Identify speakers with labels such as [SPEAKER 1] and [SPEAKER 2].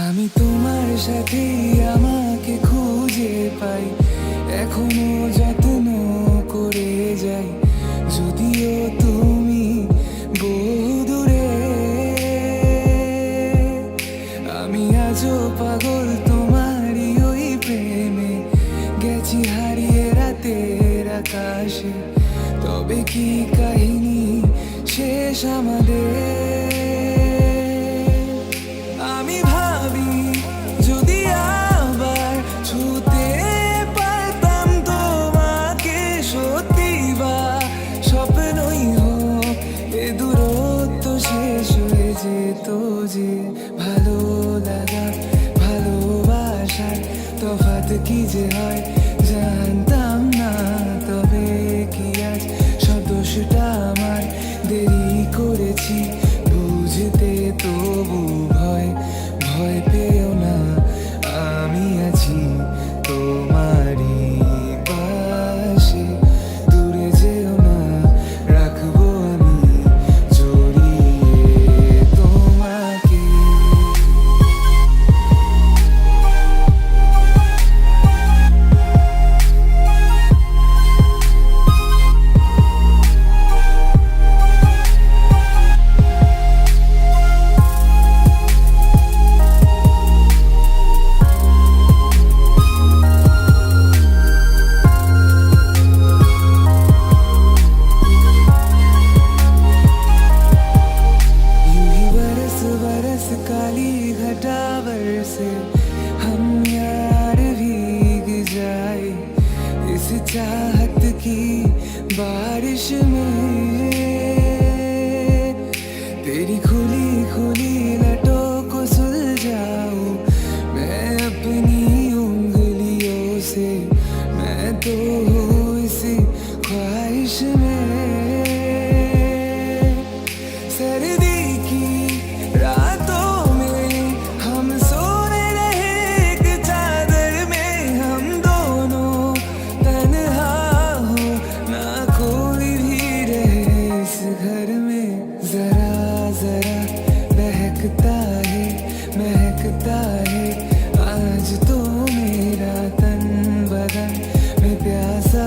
[SPEAKER 1] আমি তোমার সাথে আমাকে খুঁজে পাই, এখনো যত্ন করে যাই, যদিও তুমি বহুদূরে। আমি আজও পাগল তোমারই ওই প্রেমে, গেছি হারিয়ে রাতের আকাশে। তবে কি কাহিনী শেষ আমাদের? আমি ভাবি যদি আবার ছুতে পারতাম তোমাকে, সত্যি বা স্বপ্নই হোক এ দূরত্ব শেষ হয়ে যেত যে। ভালো লাগা ভালোবাসার তফাৎ কি যে হয় জানতাম না। তবে কি আজ সব দোষটা আমার, দেরি করেছি বুঝতে, তবু ভয় ভয় পেও না, আমি আছি তোমারই পাশে। দূরে যেও না, রাখবো আমি জড়িয়ে তোমাকে। बरस काली घटा बरसे, हम यार भीग जाए इस चाहत की बारिश में। तेरी खुली खुली लटों को सुलझाऊं मैं अपनी उंगलियों से, मैं तो हूँ इस ख्वाहिश में। सर्दी की रातों में हम सोए रहे एक चादर में, हम दोनों तन्हा हो ना कोई भी रहे इस घर में। जरा जरा बहकता है महकता है आज तो मेरा तन बदन में प्यासा